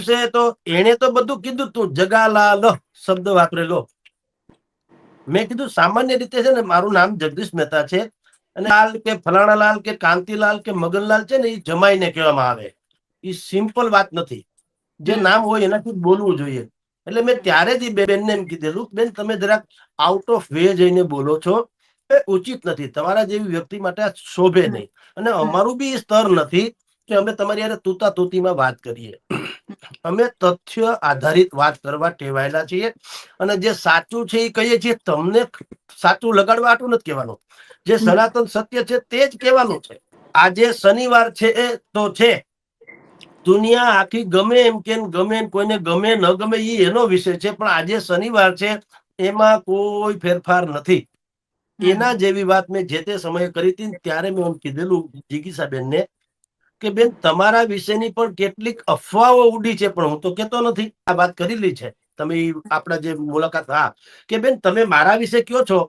દિવસે તો એને તો બધું કીધું, તું જગાલાલ શબ્દ વાપરેલો. મેં કીધું સામાન્ય રીતે છે ને, મારું નામ જગદીશ મહેતા છે, અને લાલ કે ફલાણા લાલ કે કાંતિલાલ કે મગનલાલ છે ને, એ જમાઈને કહેવામાં આવે. એ સિમ્પલ વાત નથી. જે નામ હોય એનાથી બોલવું જોઈએ. એટલે મેં ત્યારે જ બેનને એમ કીધેલું, બેન તમે જરાક આઉટ ઓફ વે જઈને બોલો છો, એ ઉચિત નથી. તમારા જેવી વ્યક્તિ માટે આ શોભે નહીં. અને અમારું બી સ્તર નથી કે અમે તમારી યારે તૂતા તૂતીમાં વાત કરીએ. અમે તથ્ય આધારિત વાત કરવા ટેવાયેલા છીએ, અને જે સાચું છે એ કહીએ છીએ. તમને સાચું લગાડવા આટલું નથી કહેવાનું. જે સનાતન સત્ય છે તે જ કહેવાનું છે. આજે શનિવાર છે એ તો છે, દુનિયા આખી ગમે એમ કે ગમે કોઈને ગમે ન ગમે એ એનો વિષય છે, પણ આજે શનિવાર છે એમાં કોઈ ફેરફાર નથી. એના જેવી વાત મેં જે તે સમયે કરી હતી. ત્યારે મેં એમ કીધેલું જિગીસાબેનને કે બેન તમારા વિશેની પણ કેટલીક અફવાઓ ઉડી છે, પણ હું તો કેતો નથી. આ વાત કરેલી છે તમે આપણા જે મુલાકાત. હા, કે બેન તમે મારા વિશે કયો છો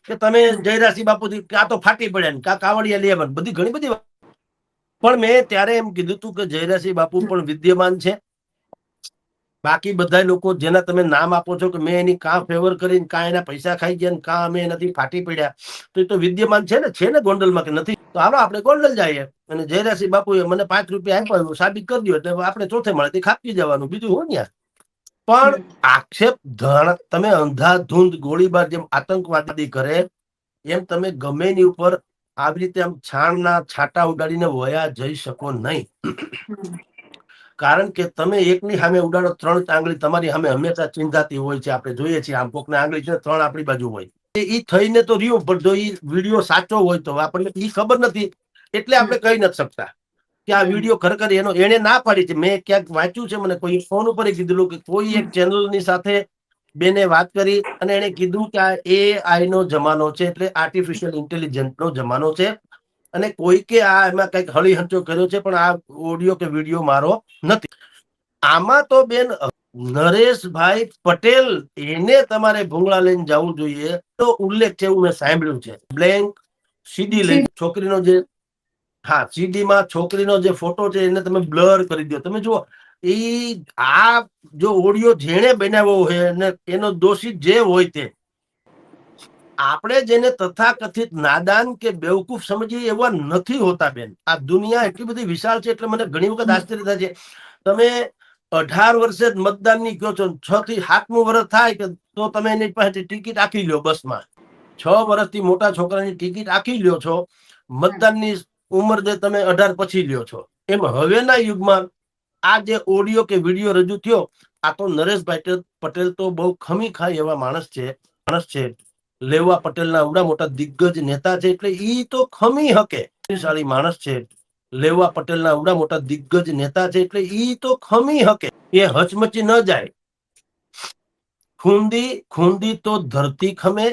કે તમે જયરાસિંહ બાપુથી કાં તો ફાટી પડ્યા ને કાં કાવડિયા લેવા, બધી ઘણી બધી. પણ મેં ત્યારે એમ કીધું હતું કે જયરાસિંહ બાપુ પણ વિદ્યમાન છે. બાકી બધા લોકો જેના તમે નામ આપો છો કે મેં એની કાં ફેવર કરીને કાં એના પૈસા ખાઈ ગયા, કાં અમે એનાથી ફાટી પડ્યા, તો એ તો વિદ્યમાન છે ને ગોંડલમાં, કે નથી? તો હાલો આપણે ગોંડલ જઈએ. અને જયરાસિંહ બાપુએ મને 5 રૂપિયા આપ્યા, સાબિત કરી દો એટલે આપણે ચોથે માળેથી ખાપકી જવાનું, બીજું હું ત્યાં. પણ આક્ષેપ તમે અંધાધૂંધ ગોળીબાર જેમ આતંકવાદી કરે એમ તમે ગમે એની ઉપર આવી રીતે આમ છાણના છાંટા ઉડાડીને વયા જઈ શકો નહીં. કારણ કે તમે એકની સામે ઉડાડો, 3 આંગળી તમારી સામે હંમેશા ચિંતાતી હોય છે. આપણે જોઈએ છીએ આમ કોકને આંગળી છે 3 આપણી બાજુ હોય. એ થઈને તો રહ્યું, પણ જો એ વિડીયો સાચો હોય તો આપણને એ ખબર નથી, એટલે આપણે કહી નથી શકતા કે આ વિડીયો ખરેખર એને ના પાડી છે. મેં ક્યાંક વાંચ્યું છે, મને કોઈ ફોન ઉપર કીધેલું કે કોઈ એક ચેનલની સાથે બેને વાત કરી અને એને કીધું કે આ AI નો જમાનો છે, એટલે આર્ટિફિશિયલ ઇન્ટેલિજન્સ નો જમાનો છે, અને કોઈ કે આ એમાં કઈક હળી હંચો કર્યો છે, પણ આ ઓડિયો કે વિડીયો મારો નથી. આમાં તો બેન નરેશભાઈ પટેલ એને તમારે ભૂંગળા લઈને જવું જોઈએ. તો ઉલ્લેખ છે એવું મેં સાંભળ્યું છે. બ્લેન્ક સીડી લઈને છોકરીનો જે, હા, સીડીમાં છોકરીનો જે ફોટો છે એને તમે બ્લર કરી દો. તમે જુઓ, એ આ જો ઓડિયો જેણે બનાવ્યો હોય ને એનો દોષિત જે હોય તે, આપણે જેને તથાકથિત નાદાન કે બેવકૂફ સમજીએ એવા નથી હોતા બેન. આ દુનિયા એટલી બધી વિશાળ છે, એટલે મને ઘણી વખત આશ્ચર્ય થાય છે. તમે 18 વર્ષે જ મતદાનની કહો છો, 6 થી 7મું વર્ષ થાય કે તો તમે એની પાસેથી ટિકિટ આખી લ્યો. બસમાં 6 વર્ષથી મોટા છોકરાની ટિકિટ આખી લ્યો છો. મતદાનની ઉંમર જે તમે 18 પછી લ્યો છો. એમ હવેના યુગમાં આ જે ઓડિયો કે વિડીયો રજૂ થયો, આ તો નરેશભાઈ પટેલ તો બહુ ખમી ખાય એવા માણસ છે. લેવા પટેલના આવડા મોટા દિગ્ગજ નેતા છે, એટલે ઈ તો ખમી હકે. શક્તિશાળી માણસ છે. લેવા પટેલના આવડા મોટા દિગ્ગજ નેતા છે, એટલે ઈ તો ખમી હકે. એ હચમચી ન જાય. ખૂંદી તો ધરતી ખમે,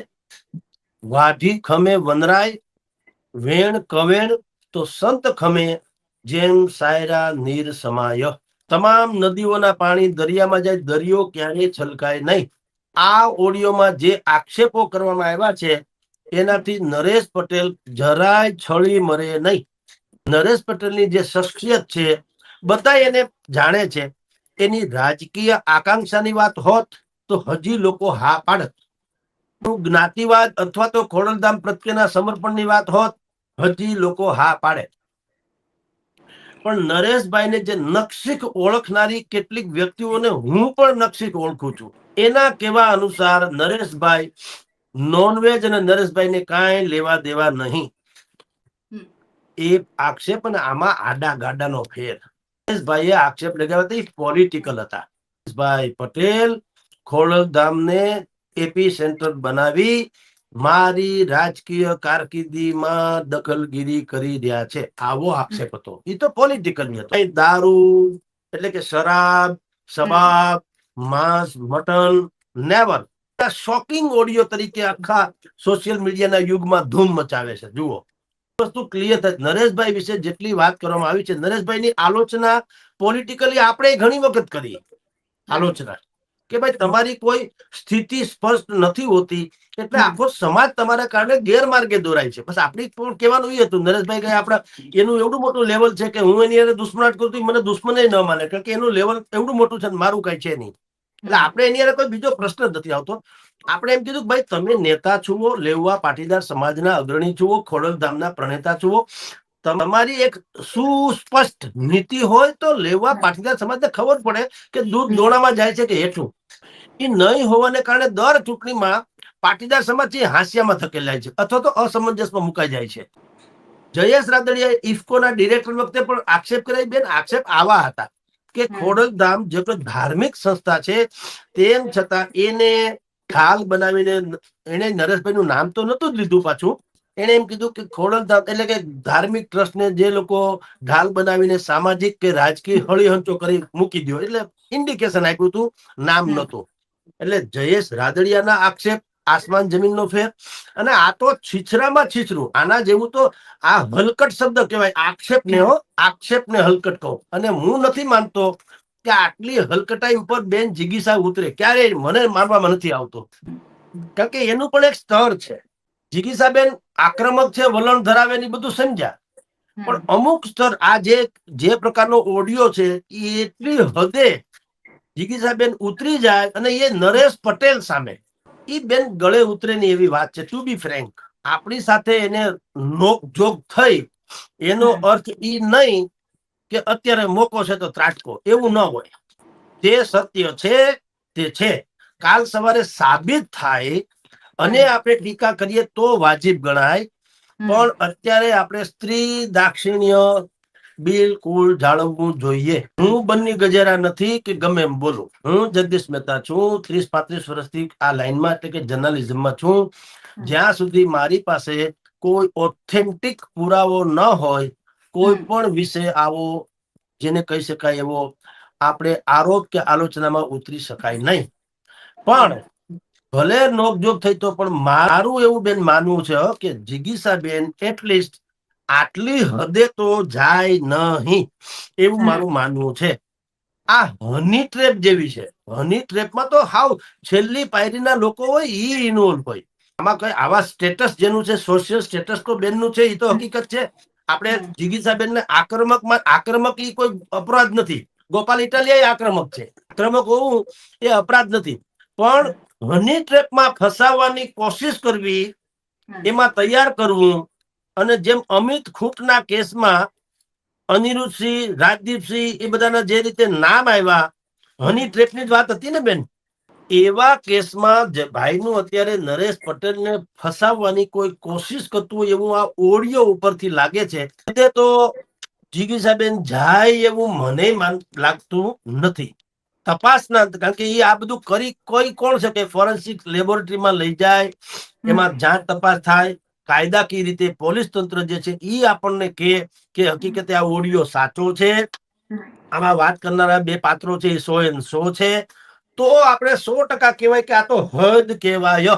વાઢી ખમે વનરાય, વેણ કવેણ તો સંત ખમે, જેમ સાયરા નીર સમાય. તમામ નદીઓના પાણી દરિયામાં જાય, દરિયો ક્યારેય છલકાય નહીં. આ ઓડિયોમાં જે આક્ષેપો કરવામાં આવ્યા છે એનાથી નરેશ પટેલ જરાય છળી મરે નહીં. નરેશ પટેલની જે શખ્સિયત છે બધા એને જાણે છે. એની રાજકીય આકાંક્ષાની વાત હોત તો હજી લોકો હા પાડત. જ્ઞાતિવાદ અથવા તો ખોડલધામ પ્રત્યેના સમર્પણની વાત હોત, હજી લોકો હા પાડે. પણ નરેશભાઈને જે નક્ષિક ઓળખનારી કેટલીક વ્યક્તિઓને હું પણ નક્ષિક ઓળખું છું. એના કહેવા અનુસાર નરેશભાઈ નોનવેજ અને નરેશભાઈને કાંઈ લેવા દેવા નહીં. એ આક્ષેપ, અને આમાં આડા ગાડાનો ફેર. નરેશભાઈએ આક્ષેપ લગાવ્યા હતા, પોલિટિકલ હતા. નરેશભાઈ પટેલ ખોડલધામને એપી સેન્ટર બનાવી મારી રાજકીય કારકિર્દીમાં દખલગીરી કરી રહ્યા છે, આવો આક્ષેપ હતો. એ તો પોલિટિકલ હતો. દારૂ એટલે કે શરાબ, શબાબ, માંસ, મટન નેવર. શોકિંગ ઓડિયો તરીકે આખા સોશિયલ મીડિયાના યુગમાં ધૂમ મચાવે છે. જુઓ, વસ્તુ ક્લિયર થાય. નરેશભાઈ વિશે જેટલી વાત કરવામાં આવી છે, નરેશભાઈની આલોચના પોલિટિકલી આપણે ઘણી વખત કરી આલોચના, કે ભાઈ તમારી કોઈ સ્થિતિ સ્પષ્ટ નથી હોતી, એટલે આખો સમાજ તમારા કારણે ગેરમાર્ગે દોરાય છે. બસ આપણી પણ કહેવાનું એ હતું, નરેશભાઈ કે આપણા એનું એવડું મોટું લેવલ છે કે હું એની હારે દુશ્મનાટ કરું તો મને દુશ્મને ન માને, કારણ કે એનું લેવલ એવડું મોટું છે, મારું કઈ છે નહીં. એટલે આપણે એની હારે કોઈ બીજો પ્રશ્ન નથી આવતો. આપણે એમ કીધું કે ભાઈ તમે નેતા છુઓ, લેઉવા પાટીદાર સમાજના અગ્રણી છુઓ, ખોડલધામના પ્રણેતા છુઓ, તમારી એક સુસ્પષ્ટ નીતિ હોય તો લેવા પાટીદાર સમાજને ખબર પડે કે દૂધ દોણામાં જાય છે કે હેઠું. એ નહીં હોવાને કારણે દર ચૂંટણીમાં પાટીદાર સમાજ હાસ્યામાં ધકેલાય છે અથવા તો અસમંજસમાં મુકાઈ જાય છે. જયેશ રાદડિયા ઇફકોના ડિરેક્ટર વખતે પણ આક્ષેપ કરાઈ, બેન આક્ષેપ આવા હતા કે ખોડલધામ જે કોઈ ધાર્મિક સંસ્થા છે તેમ છતાં એને ઢાલ બનાવીને, એને નરેશભાઈનું નામ તો નતું જ લીધું, પાછું એને એમ કીધું કે ખોડલધામ એટલે કે ધાર્મિક ટ્રસ્ટને જે લોકો ઢાલ બનાવીને સામાજિક કે રાજકીય હળીહંચો કરી મૂકી દો, એટલે ઇન્ડિકેશન આપ્યું હતું, નામ નતું. એટલે જયેશ રાદડિયાના આક્ષેપ આસમાન જમીનનો ફેર. અને આ તો છીછરામાં છીછરું, આના જેવું તો આ હલકટ શબ્દ કહેવાય, આક્ષેપને આક્ષેપને હલકટ કહું. અને હું નથી માનતો કે આટલી હલકટાઈ ઉપર બેન જિગીસા ઉતરે, ક્યારેય મને માનવામાં નથી આવતો, કારણ કે એનું પણ એક સ્તર છે. જિગીસાબેન આક્રમક છે, વલણ ધરાવે ને બધું સમજ્યા, પણ અમુક સ્તર આ જે પ્રકારનો ઓડિયો છે એ એટલી હદે જિગીસાબેન ઉતરી જાય અને એ નરેશ પટેલ સામે એ બેન ગળે ઉતરે ની એવી વાત છે. ટુ બી ફ્રેન્ક, આપણી સાથે એને નોકઝોક થઈ એનો અર્થ ઈ નહીં કે અત્યારે મોકો છે તો ત્રાટકો, એવું ન હોય. જે સત્ય છે તે છે, કાલ સવારે સાબિત થાય અને આપણે ટીકા કરીએ તો વાજિબ ગણાય, પણ અત્યારે આપણે સ્ત્રી દાક્ષિણ્ય બિલકુલ જાળવવું જોઈએ. હું બન્ની ગજેરા નથી કે ગમે એમ બોલું. હું જગદીશ મહેતા છું, 30-35 વર્ષથી આ લાઈનમાં એટલે કે જર્નલિઝમમાં છું. જ્યાં સુધી મારી પાસે કોઈ ઓથેન્ટિક પુરાવો ન હોય, કોઈ પણ વિષય આવો જેને કહી શકાય એવો આપણે આરોપ કે આલોચનામાં ઉતરી શકાય નહીં. પણ ભલે નોકઝોક થઈ તો પણ મારું એવું બેન માનવું છે કે જિગીસાબેન એટલીસ્ટ આટલી હદે તો જાય નહીં, એવું મારું માનવું છે. આ હની ટ્રેપ જેવી છે. હની ટ્રેપમાં તો હાવ છેલ્લી પાયરીના લોકો હોય ઈ ઇન્વોલ્વ હોય. આમાં કઈ આવા સ્ટેટસ જેનું છે, સોશિયલ સ્ટેટસ તો બેનનું છે, એ તો હકીકત છે. આપણે જિગીસાબેનને આક્રમક ઈ કોઈ અપરાધ નથી. ગોપાલ ઇટાલિયા આક્રમક છે, આક્રમક હોવું એ અપરાધ નથી, પણ હની ટ્રેપમાં ફસાવવાની કોશિશ કરવી, એમાં તૈયાર કરવું. અને જેમ અમિત ખૂંટના કેસમાં અનિરુદ્ધસિંહ, રાજદીપસિંહ એ બધાના જે રીતે નામ આવ્યા, હની ટ્રેપની જ વાત હતી ને બેન, એવા કેસમાં ભાઈનું અત્યારે નરેશ પટેલને ફસાવવાની કોઈ કોશિશ કરતું હોય એવું આ ઓડિયો ઉપરથી લાગે છે. તો જિગીસાબેન જાય એવું મને લાગતું નથી. તપાસના, કારણ કે એ આ બધું કરી કોઈ કોણ છે કે ફોરેન્સિક લેબોરેટરીમાં લઈ જાય, એમાં જાંચ તપાસ થાય, કાયદાકીય રીતે પોલીસ તંત્ર જે છે એ આપણને કે હકીકતે આ ઓડિયો સાચો છે, આમાં વાત કરનારા બે પાત્રો છે એ 100 એ 100 છે, તો આપણે 100% કહેવાય કે આ તો હદ કહેવાય.